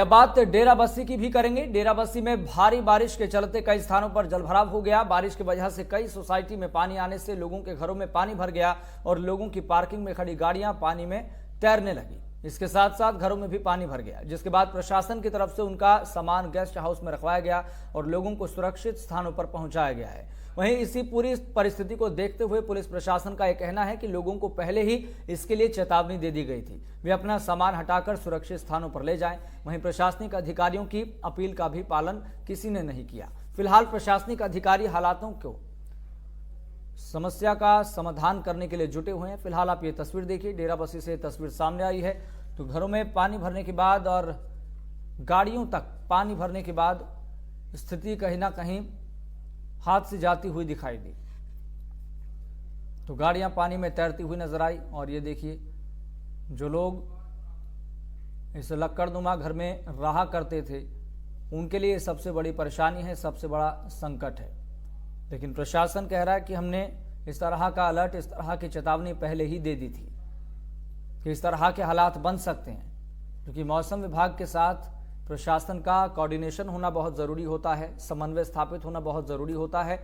अब बात डेरा बस्सी की भी करेंगे। डेरा बस्सी में भारी बारिश के चलते कई स्थानों पर जलभराव हो गया। बारिश की वजह से कई सोसाइटी में पानी आने से लोगों के घरों में पानी भर गया और लोगों की पार्किंग में खड़ी गाड़ियां पानी में तैरने लगी। इसके साथ साथ घरों में भी पानी भर गया, जिसके बाद प्रशासन की तरफ से उनका सामान गेस्ट हाउस में रखवाया गया और लोगों को सुरक्षित स्थानों पर पहुंचाया गया है। वहीं इसी पूरी परिस्थिति को देखते हुए पुलिस प्रशासन का यह कहना है कि लोगों को पहले ही इसके लिए चेतावनी दे दी गई थी, वे अपना सामान हटाकर सुरक्षित स्थानों पर ले जाएं। वहीं प्रशासनिक अधिकारियों की अपील का भी पालन किसी ने नहीं किया। फिलहाल प्रशासनिक अधिकारी हालातों को समस्या का समाधान करने के लिए जुटे हुए हैं। फिलहाल आप ये तस्वीर देखिए, डेरा बस्सी से तस्वीर सामने आई है। तो घरों में पानी भरने के बाद और गाड़ियों तक पानी भरने के बाद स्थिति कहीं ना कहीं हाथ से जाती हुई दिखाई दी। तो गाड़ियां पानी में तैरती हुई नजर आई और ये देखिए, जो लोग इस लक्कड़नुमा घर में रहा करते थे उनके लिए सबसे बड़ी परेशानी है, सबसे बड़ा संकट है। लेकिन प्रशासन कह रहा है कि हमने इस तरह का अलर्ट, इस तरह की चेतावनी पहले ही दे दी थी कि इस तरह के हालात बन सकते हैं, क्योंकि मौसम विभाग के साथ प्रशासन का कोऑर्डिनेशन होना बहुत ज़रूरी होता है, समन्वय स्थापित होना बहुत ज़रूरी होता है।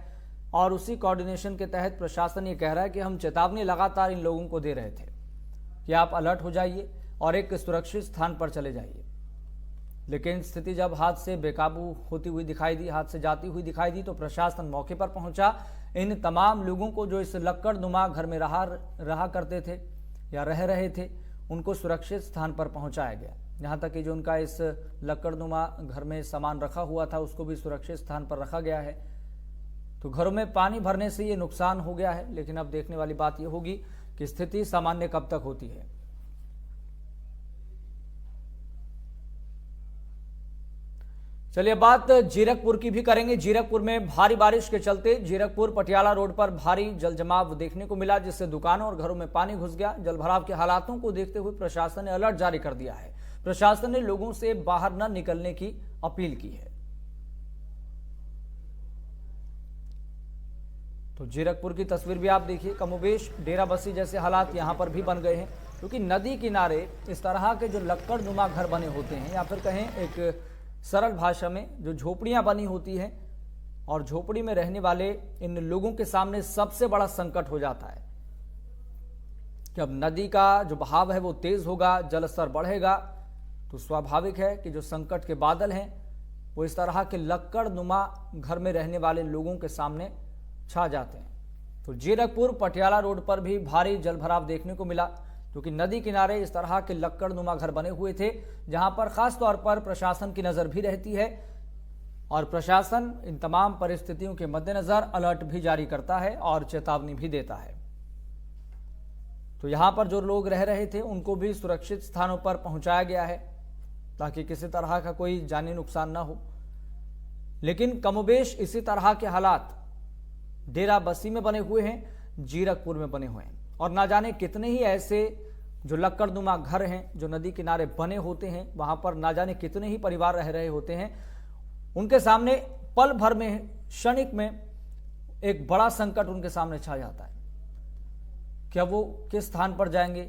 और उसी कोऑर्डिनेशन के तहत प्रशासन ये कह रहा है कि हम चेतावनी लगातार इन लोगों को दे रहे थे कि आप अलर्ट हो जाइए और एक सुरक्षित स्थान पर चले जाइए। लेकिन स्थिति जब हाथ से बेकाबू होती हुई दिखाई दी, हाथ से जाती हुई दिखाई दी, तो प्रशासन मौके पर पहुंचा। इन तमाम लोगों को जो इस लक्कड़नुमा घर में रहा करते थे या रह रहे थे, उनको सुरक्षित स्थान पर पहुंचाया गया। यहाँ तक कि जो उनका इस लक्कड़नुमा घर में सामान रखा हुआ था उसको भी सुरक्षित स्थान पर रखा गया है। तो घरों में पानी भरने से ये नुकसान हो गया है, लेकिन अब देखने वाली बात ये होगी कि स्थिति सामान्य कब तक होती है। चलिए बात जीरकपुर की भी करेंगे। जीरकपुर में भारी बारिश के चलते जीरकपुर पटियाला रोड पर भारी जलजमाव देखने को मिला, जिससे दुकानों और घरों में पानी घुस गया। जलभराव के हालातों को देखते हुए प्रशासन ने अलर्ट जारी कर दिया है। प्रशासन ने लोगों से बाहर न निकलने की अपील की है। तो जीरकपुर की तस्वीर भी आप देखिए, कमोबेश डेरा बस्सी जैसे हालात यहां पर भी बन गए हैं, क्योंकि नदी किनारे इस तरह के जो लक्कड़नुमा घर बने होते हैं, या फिर कहें एक सरल भाषा में जो झोपड़ियां बनी होती हैं, और झोपड़ी में रहने वाले इन लोगों के सामने सबसे बड़ा संकट हो जाता है कि अब नदी का जो बहाव है वो तेज होगा, जलस्तर बढ़ेगा, तो स्वाभाविक है कि जो संकट के बादल हैं वो इस तरह के लक्कड़नुमा घर में रहने वाले लोगों के सामने छा जाते हैं। तो जीरकपुर पटियाला रोड पर भी भारी जलभराव देखने को मिला, क्योंकि नदी किनारे इस तरह के लक्कड़नुमा घर बने हुए थे, जहां पर खास तौर पर प्रशासन की नजर भी रहती है और प्रशासन इन तमाम परिस्थितियों के मद्देनजर अलर्ट भी जारी करता है और चेतावनी भी देता है। तो यहां पर जो लोग रह रहे थे उनको भी सुरक्षित स्थानों पर पहुंचाया गया है ताकि किसी तरह का कोई जानी नुकसान ना हो। लेकिन कमोबेश इसी तरह के हालात डेरा बस्सी में बने हुए हैं, जीरकपुर में बने हुए हैं, और ना जाने कितने ही ऐसे जो लक्कड़नुमा घर हैं जो नदी किनारे बने होते हैं, वहां पर ना जाने कितने ही परिवार रह रहे होते हैं। उनके सामने पल भर में, क्षणिक में एक बड़ा संकट उनके सामने छा जाता है। क्या वो किस स्थान पर जाएंगे,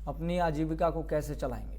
अपनी आजीविका को कैसे चलाएंगे।